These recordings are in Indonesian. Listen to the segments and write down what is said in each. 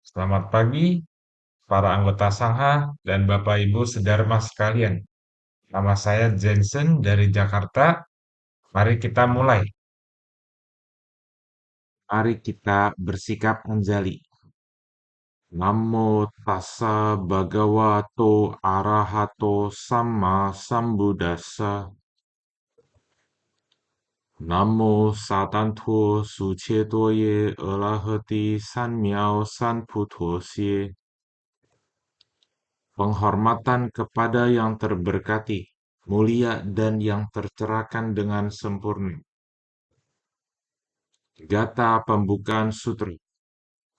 Selamat pagi, para anggota Sangha dan Bapak Ibu Sedharma sekalian. Nama saya Jensen dari Jakarta. Mari kita mulai. Mari kita bersikap anjali. Namo tassa bhagavato arahato sama sambuddhassa. Namo satanto sucetoye arahati sanmiao sanputosye. Penghormatan kepada yang terberkati, mulia dan yang tercerahkan dengan sempurna. Gata pembukaan sutra.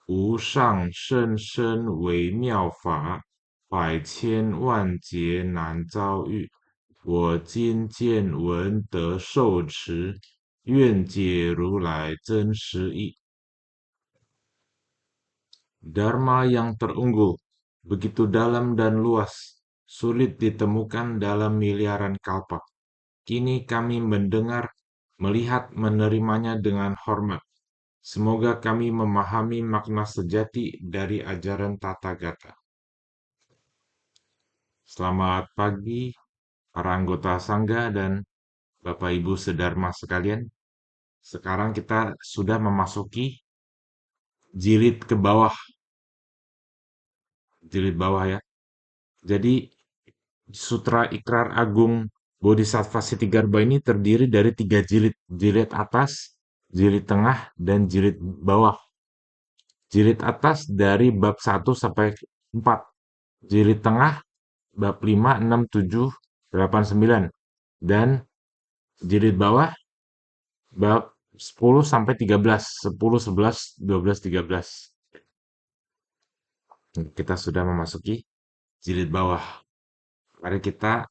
Wu shang shen shen wei miao fa, bai qian wan jie nan zao yu. Wo jin jian wen de shou chi, yuan jie ru lai zhen shi yi. Dharma yang terunggul, begitu dalam dan luas, sulit ditemukan dalam miliaran kalpa. Kini kami mendengar, melihat, menerimanya dengan hormat. Semoga kami memahami makna sejati dari ajaran Tathagata. Selamat pagi, para anggota Sangga dan Bapak Ibu Sedharma sekalian. Sekarang kita sudah memasuki jilid bawah ya. Jadi Sutra Ikrar Agung Bodhisattva Sitigarbha ini terdiri dari 3 jilid. Jilid atas, jilid tengah, dan jilid bawah. Jilid atas dari bab 1 sampai 4. Jilid tengah bab 5, 6, 7, 8, 9. Dan jilid bawah bab 10 sampai 13. 10, 11, 12, 13. Kita sudah memasuki jilid bawah. Mari kita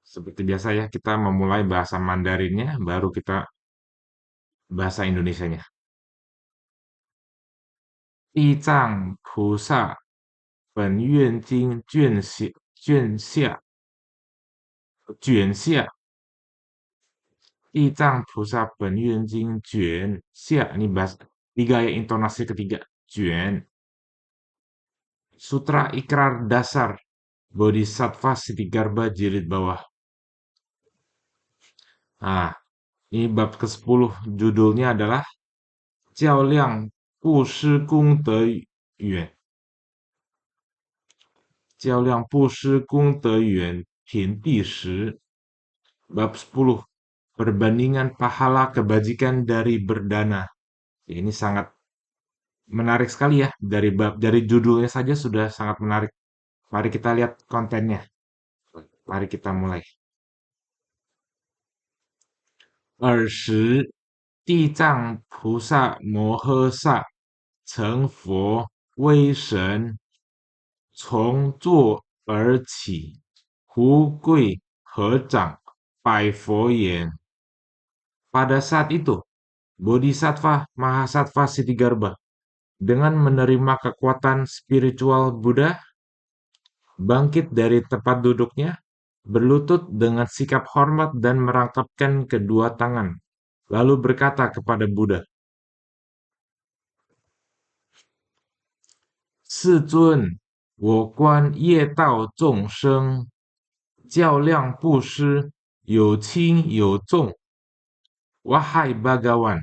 seperti biasa ya, kita memulai bahasa Mandarinnya, baru kita bahasa Indonesianya. 地藏菩萨本愿经卷下，地藏菩萨本愿经卷下. Ini bahasa tiga ya, intonasi ketiga. Juan. Sutra Ikrar Dasar Bodhisattva Sitigarbha jilid bawah. Nah, ini bab ke-10. Judulnya adalah Jiao Liang Bu Shi Gong De Yuan. Jiao Liang Bu Shi Gong De Yuan Pin Di Shi. Bab 10. Perbandingan pahala kebajikan dari berdana. Ini sangat menarik sekali ya, dari judulnya saja sudah sangat menarik. Mari kita lihat kontennya. Mari kita mulai. 尔时，地藏菩萨摩诃萨成佛威神，从座而起，胡跪合掌，拜佛言。Pada saat itu, Bodhisattva Mahasattva Sitigarbha dengan menerima kekuatan spiritual Buddha bangkit dari tempat duduknya, berlutut dengan sikap hormat dan merangkapkan kedua tangan, lalu berkata kepada Buddha, 世尊，我观业道众生，较量布施，有轻有重。Wahai Bhagawan,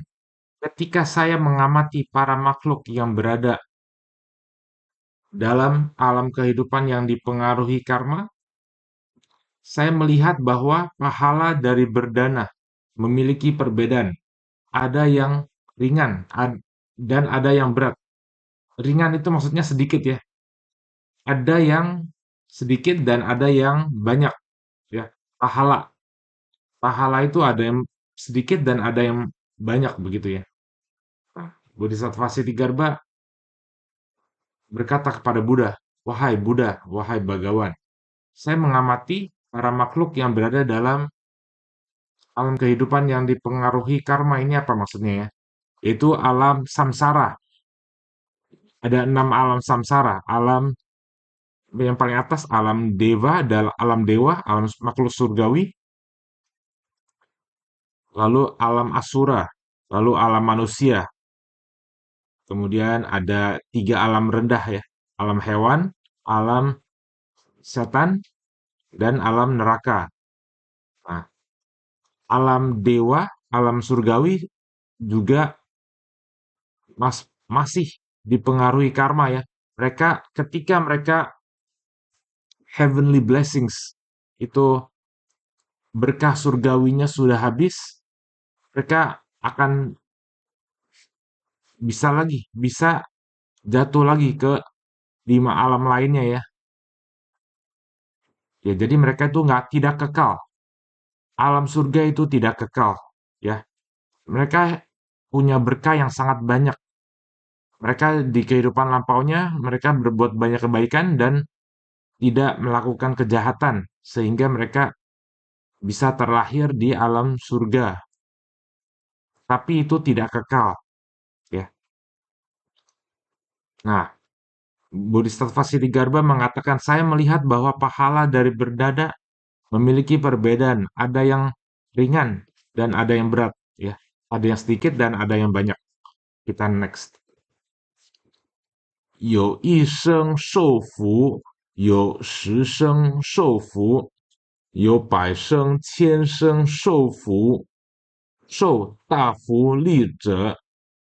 ketika saya mengamati para makhluk yang berada dalam alam kehidupan yang dipengaruhi karma, saya melihat bahwa pahala dari berdana memiliki perbedaan. Ada yang ringan dan ada yang berat. Ringan itu maksudnya sedikit ya. Ada yang sedikit dan ada yang banyak ya. Pahala. Pahala itu ada yang sedikit dan ada yang banyak begitu ya. Bodhisattva Sitigarbha berkata kepada Buddha, wahai Bhagawan, saya mengamati para makhluk yang berada dalam alam kehidupan yang dipengaruhi karma. Ini apa maksudnya ya? Itu alam samsara. Ada 6 alam samsara. Alam yang paling atas alam dewa, alam makhluk surgawi, lalu alam asura, lalu alam manusia, Kemudian ada tiga alam rendah ya. Alam hewan, alam setan, dan alam neraka. Nah, alam dewa, alam surgawi juga masih dipengaruhi karma ya. Ketika mereka heavenly blessings itu berkah surgawinya sudah habis, mereka akan bisa jatuh lagi ke 5 alam lainnya ya. Ya, jadi mereka itu tidak kekal. Alam surga itu tidak kekal ya. Mereka punya berkah yang sangat banyak. Mereka di kehidupan lampaunya mereka berbuat banyak kebaikan dan tidak melakukan kejahatan sehingga mereka bisa terlahir di alam surga. Tapi itu tidak kekal ya. Nah, Bodhisattva Siddhigarbha mengatakan, saya melihat bahwa pahala dari berdana memiliki perbedaan. Ada yang ringan dan ada yang berat, ya. Ada yang sedikit dan ada yang banyak. Kita next. 有一生受福，有10生受福，有100生、1000生受福。受大福利者，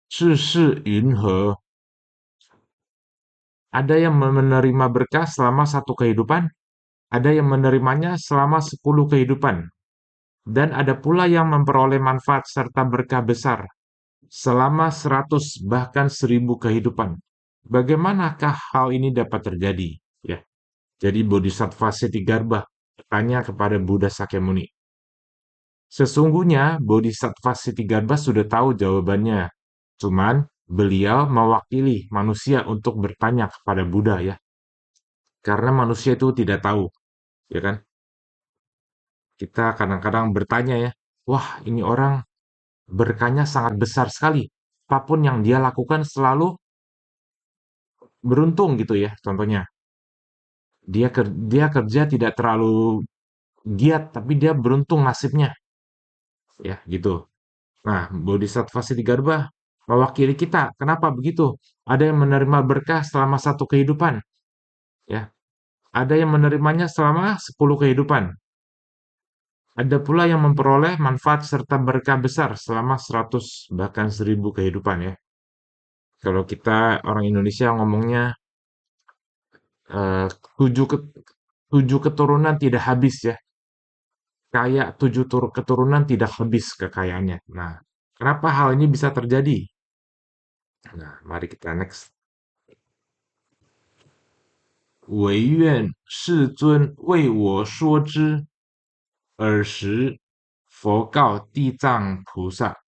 世事云何？ Ada yang menerima berkah selama 1 kehidupan, ada yang menerimanya selama 10 kehidupan, dan ada pula yang memperoleh manfaat serta berkah besar selama 100 bahkan 1000 kehidupan. Bagaimanakah hal ini dapat terjadi? Ya, jadi Bodhisattva Settigarbha bertanya kepada Buddha Sakyamuni. Sesungguhnya Bodhisattva Settigarbha sudah tahu jawabannya. Cuman beliau mewakili manusia untuk bertanya kepada Buddha ya. Karena manusia itu tidak tahu, ya kan? Kita kadang-kadang bertanya ya, wah ini orang berkahnya sangat besar sekali. Apapun yang dia lakukan selalu beruntung gitu ya, contohnya. Dia kerja tidak terlalu giat, tapi dia beruntung nasibnya, ya gitu. Nah, Bodhisattva Siddhigarbha mewakili kita. Kenapa begitu? Ada yang menerima berkah selama 1 kehidupan, ya. Ada yang menerimanya selama 10 kehidupan. Ada pula yang memperoleh manfaat serta berkah besar selama 100 bahkan 1000 kehidupan ya. Kalau kita orang Indonesia ngomongnya eh, tujuh, ke- 7 keturunan tidak habis ya. Kayak 7 keturunan tidak habis kekayaannya. Nah, kenapa hal ini bisa terjadi? Nah, mari kita next. 唯愿世尊为我说之。尔时，佛告地藏菩萨,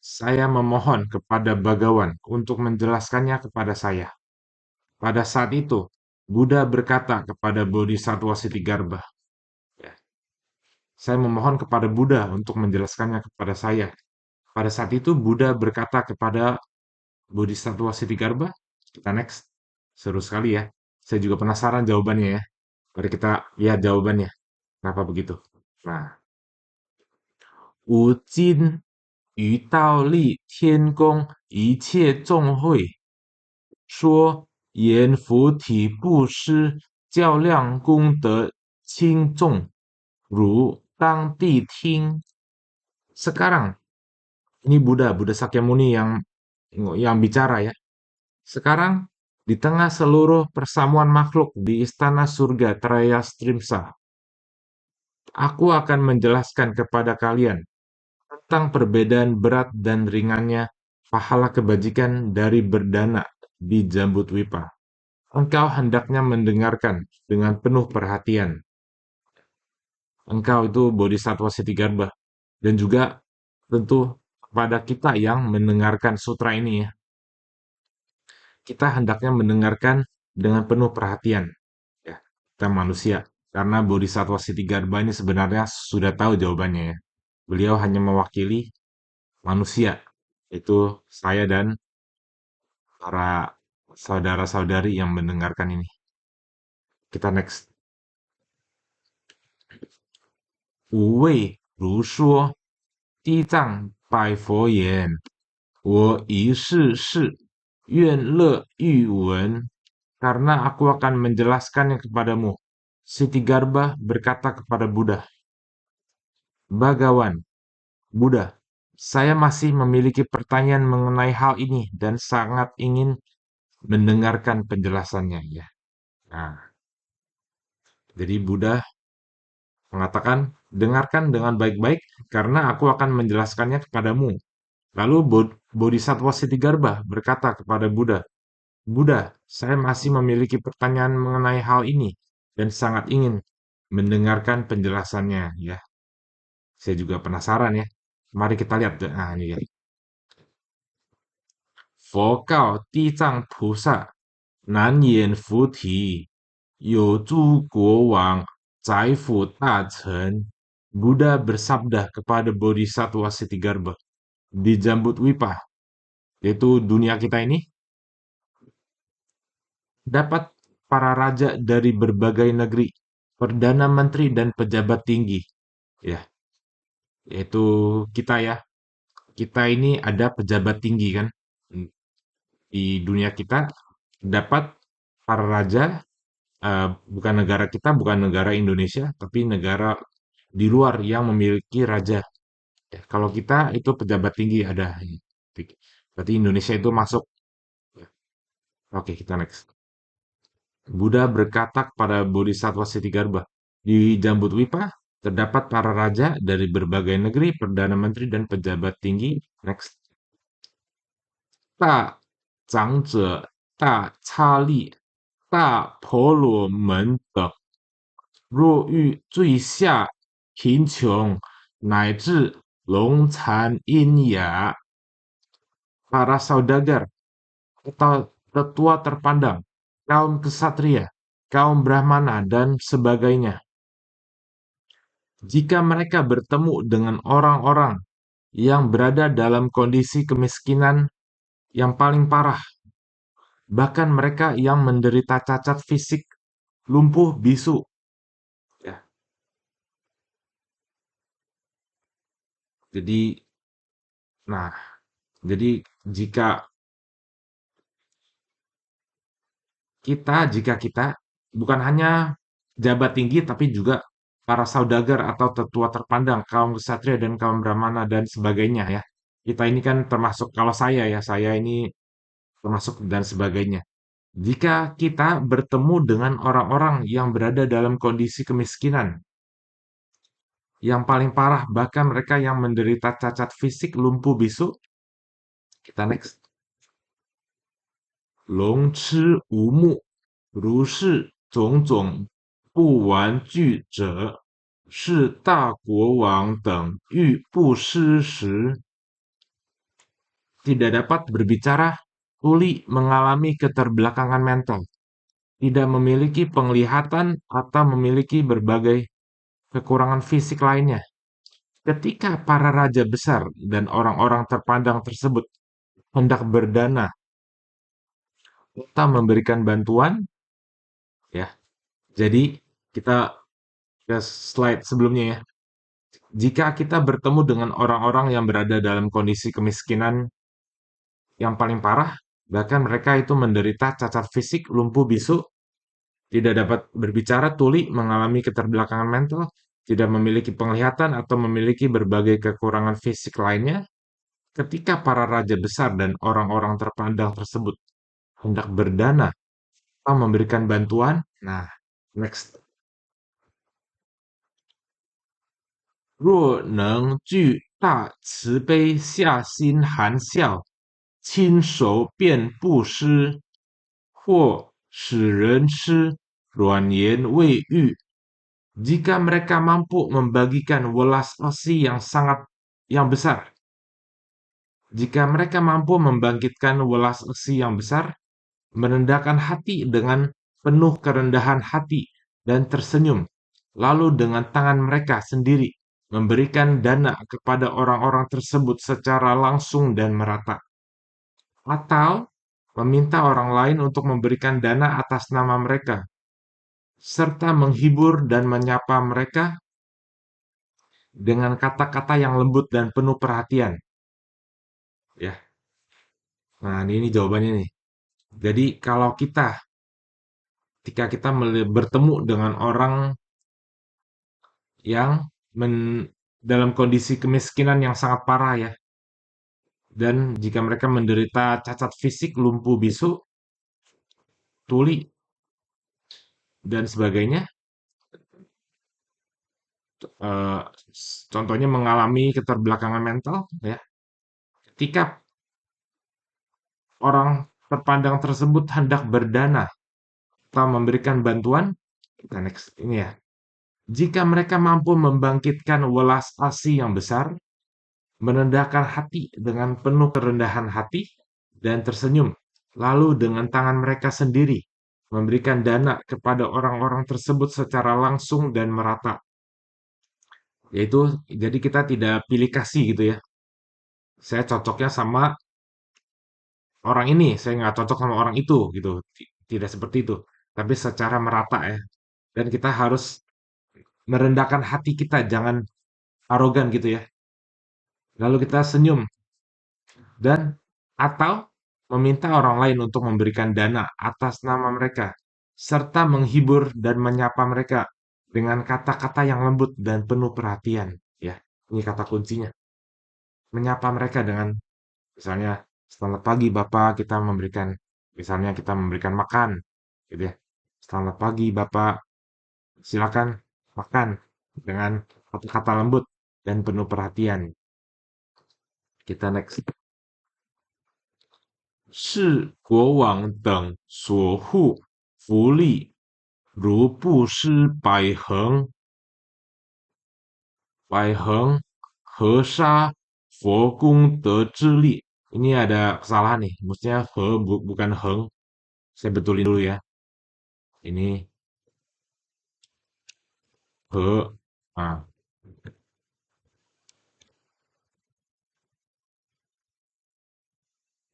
saya memohon kepada Bhagawan untuk menjelaskannya kepada saya. Pada saat itu, Buddha berkata kepada Bodhisattva Siddhigarbha, ya, saya memohon kepada Buddha untuk menjelaskannya kepada saya. Pada saat itu, Buddha berkata kepada Bodhisattva Siddhigarbha, kita next. Seru sekali ya. Saya juga penasaran jawabannya ya. Mari kita lihat jawabannya. Kenapa begitu? Nah, 吾今于倒立天宫一切众会，说言佛体布施较量功德轻重，如当谛听。Sekarang ini Buddha Sakyamuni yang bicara ya. Sekarang di tengah seluruh persamuan makhluk di istana surga Traya Strimsa, aku akan menjelaskan kepada kalian tentang perbedaan berat dan ringannya pahala kebajikan dari berdana di Jambudwipa. Engkau hendaknya mendengarkan dengan penuh perhatian. Engkau itu Bodhisattva Siddhigarbha. Dan juga tentu kepada kita yang mendengarkan sutra ini ya. Kita hendaknya mendengarkan dengan penuh perhatian. Ya, kita manusia. Karena Bodhisattva Siddhigarbha ini sebenarnya sudah tahu jawabannya ya. Beliau hanya mewakili manusia, itu saya dan para saudara-saudari yang mendengarkan ini. Kita next. 五位如说，地藏拜佛言：我一世是 Yuan le yu wen, karena aku akan menjelaskannya kepadamu. Siti Garba berkata kepada Buddha, Bagawan, Buddha, saya masih memiliki pertanyaan mengenai hal ini dan sangat ingin mendengarkan penjelasannya ya. Nah, jadi Buddha mengatakan, dengarkan dengan baik-baik karena aku akan menjelaskannya kepadamu. Lalu Bodhisattva Sitigarbha berkata kepada Buddha, Buddha, saya masih memiliki pertanyaan mengenai hal ini dan sangat ingin mendengarkan penjelasannya ya. Saya juga penasaran ya. Mari kita lihat. Nah, ini ya. 佛告地藏菩萨，南阎浮提，有诸国王，宰辅大臣. Buddha bersabda kepada Bodhisattva Sitigarbha di Jambut Wipah, yaitu dunia kita ini, dapat para raja dari berbagai negeri, perdana menteri dan pejabat tinggi, ya, yaitu kita ya. Kita ini ada pejabat tinggi kan di dunia kita, dapat para raja, bukan negara kita, bukan negara Indonesia, tapi negara di luar yang memiliki raja. Ya, kalau kita itu pejabat tinggi ada. Berarti Indonesia itu masuk. Oke, kita next. Buddha berkata kepada Bodhisattva Sitigarbha, di Jambudvipa terdapat para raja dari berbagai negeri, perdana menteri dan pejabat tinggi. Next. Da Zhang Zhe, Da Cha Li, Da Po Lo Men等若遇最下贫穷乃至龙残阴哑 para saudagar atau tetua terpandang, kaum kesatria, kaum brahmana, dan sebagainya. Jika mereka bertemu dengan orang-orang yang berada dalam kondisi kemiskinan yang paling parah, bahkan mereka yang menderita cacat fisik, lumpuh, bisu, ya. Jadi, nah, jadi jika kita bukan hanya jabat tinggi tapi juga para saudagar atau tetua terpandang, kaum ksatria dan kaum brahmana dan sebagainya ya. Kita ini kan termasuk kalau saya ini termasuk dan sebagainya. Jika kita bertemu dengan orang-orang yang berada dalam kondisi kemiskinan yang paling parah, bahkan mereka yang menderita cacat fisik, lumpuh bisu, kita next. 龙吃无目，如是种种不玩具者，是大国王等欲布施时 tidak dapat berbicara, tuli mengalami keterbelakangan mental, tidak memiliki penglihatan atau memiliki berbagai kekurangan fisik lainnya. Ketika para raja besar dan orang-orang terpandang tersebut hendak berdana atau memberikan bantuan, ya. Jadi kita ke slide sebelumnya ya. Jika kita bertemu dengan orang-orang yang berada dalam kondisi kemiskinan yang paling parah, bahkan mereka itu menderita cacat fisik, lumpuh bisu, tidak dapat berbicara, tuli, mengalami keterbelakangan mental, tidak memiliki penglihatan atau memiliki berbagai kekurangan fisik lainnya, ketika para raja besar dan orang-orang terpandang tersebut hendak berdana atau memberikan bantuan, nah, next. 若能具大慈悲下心含笑，亲手便布施，或使人吃软言慰喻. Jika mereka mampu membagikan welas asih yang besar, jika mereka mampu membangkitkan welas asih yang besar, merendahkan hati dengan penuh kerendahan hati dan tersenyum, lalu dengan tangan mereka sendiri memberikan dana kepada orang-orang tersebut secara langsung dan merata, atau meminta orang lain untuk memberikan dana atas nama mereka, serta menghibur dan menyapa mereka dengan kata-kata yang lembut dan penuh perhatian. Ya, nah ini jawabannya nih. Jadi kalau ketika kita bertemu dengan orang yang dalam kondisi kemiskinan yang sangat parah ya, dan jika mereka menderita cacat fisik, lumpuh bisu, tuli, dan sebagainya, eh, contohnya mengalami keterbelakangan mental, ya, ketika orang terpandang tersebut hendak berdana atau memberikan bantuan, kita next ini ya. Jika mereka mampu membangkitkan welas asih yang besar, menendahkan hati dengan penuh kerendahan hati, dan tersenyum, lalu dengan tangan mereka sendiri memberikan dana kepada orang-orang tersebut secara langsung dan merata. Yaitu, jadi kita tidak pilih kasih gitu ya. Saya cocoknya sama orang ini, saya nggak cocok sama orang itu gitu. Tidak seperti itu, tapi secara merata ya. Dan kita harus merendahkan hati kita, jangan arogan gitu ya. Lalu kita senyum dan atau meminta orang lain untuk memberikan dana atas nama mereka, serta menghibur dan menyapa mereka dengan kata-kata yang lembut dan penuh perhatian. Ya, ini kata kuncinya. Menyapa mereka dengan misalnya, selamat pagi Bapak, misalnya kita memberikan makan, gitu ya. Selamat pagi Bapak, silakan makan dengan kata-kata lembut dan penuh perhatian. Kita next. 是国王等所护福利，如布施百恒河沙佛功德之力. Ini ada kesalahan nih, maksudnya bukan heng. Saya betulin dulu ya. Ini he. Ah,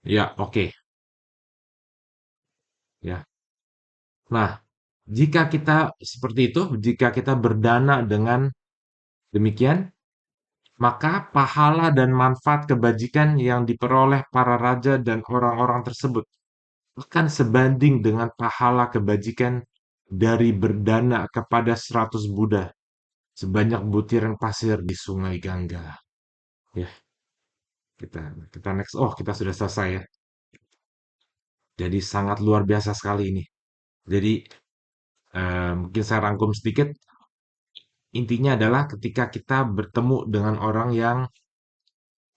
ya, oke. Ya. Nah, jika kita seperti itu, jika kita berdana dengan demikian, maka pahala dan manfaat kebajikan yang diperoleh para raja dan orang-orang tersebut akan sebanding dengan pahala kebajikan dari berdana kepada 100 Buddha sebanyak butiran pasir di Sungai Gangga. Ya, kita kita next. Oh, kita sudah selesai ya. Jadi sangat luar biasa sekali ini. Jadi mungkin saya rangkum sedikit. Intinya adalah ketika kita bertemu dengan orang yang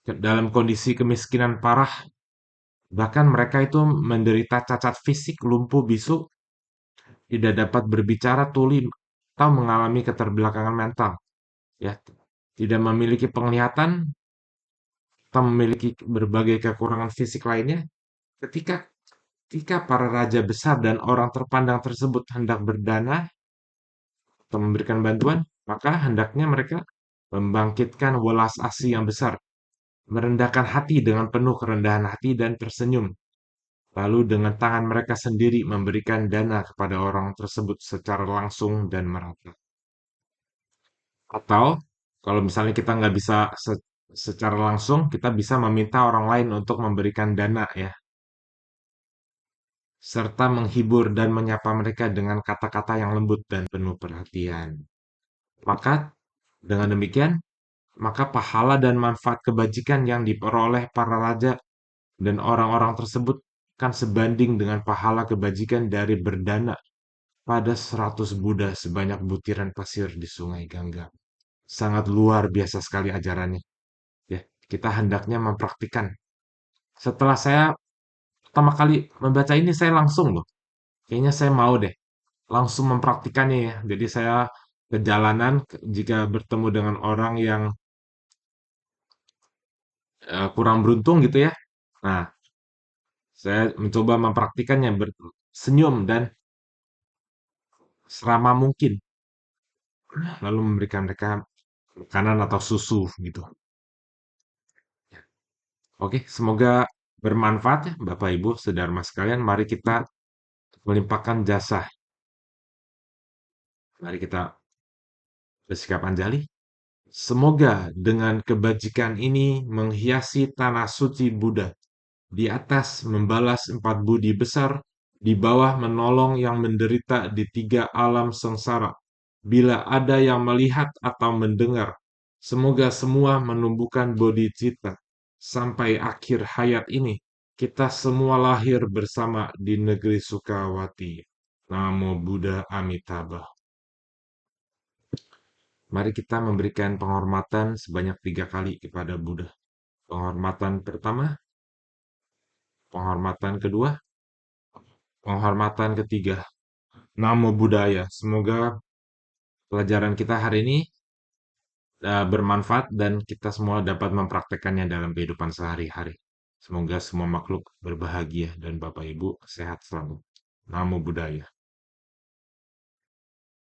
dalam kondisi kemiskinan parah, bahkan mereka itu menderita cacat fisik, lumpuh bisu, tidak dapat berbicara, tuli, atau mengalami keterbelakangan mental, ya, tidak memiliki penglihatan atau memiliki berbagai kekurangan fisik lainnya, ketika ketika para raja besar dan orang terpandang tersebut hendak berdana atau memberikan bantuan, maka hendaknya mereka membangkitkan welas asih yang besar, merendahkan hati dengan penuh kerendahan hati dan tersenyum. Lalu dengan tangan mereka sendiri memberikan dana kepada orang tersebut secara langsung dan merata. Atau kalau misalnya kita nggak bisa secara langsung, kita bisa meminta orang lain untuk memberikan dana ya, serta menghibur dan menyapa mereka dengan kata-kata yang lembut dan penuh perhatian. Maka dengan demikian, maka pahala dan manfaat kebajikan yang diperoleh para raja dan orang-orang tersebut kan sebanding dengan pahala kebajikan dari berdana pada 100 Buddha sebanyak butiran pasir di Sungai Gangga. Sangat luar biasa sekali ajarannya. Ya, kita hendaknya mempraktikkan. Setelah saya pertama kali membaca ini, saya langsung loh. Kayaknya saya mau deh langsung mempraktikannya ya. Jadi saya ke jalanan jika bertemu dengan orang yang kurang beruntung gitu ya. Nah, saya mencoba mempraktikannya bersenyum dan selama mungkin, lalu memberikan mereka makanan atau susu gitu. Oke, semoga bermanfaat ya Bapak Ibu Saudara sekalian. Mari kita melimpahkan jasa. Mari kita bersikap anjali. Semoga dengan kebajikan ini menghiasi tanah suci Buddha Di atas membalas 4 budi besar, di bawah menolong yang menderita di 3 alam sengsara. Bila ada yang melihat atau mendengar, semoga semua menumbuhkan bodhicitta. Sampai akhir hayat ini, kita semua lahir bersama di negeri Sukawati. Namo Buddha Amitabha. Mari kita memberikan penghormatan sebanyak 3 kali kepada Buddha. Penghormatan pertama, penghormatan kedua, penghormatan ketiga. Namo Buddhaya. Semoga pelajaran kita hari ini bermanfaat dan kita semua dapat mempraktekannya dalam kehidupan sehari-hari. Semoga semua makhluk berbahagia dan Bapak Ibu sehat selalu. Namo Buddhaya.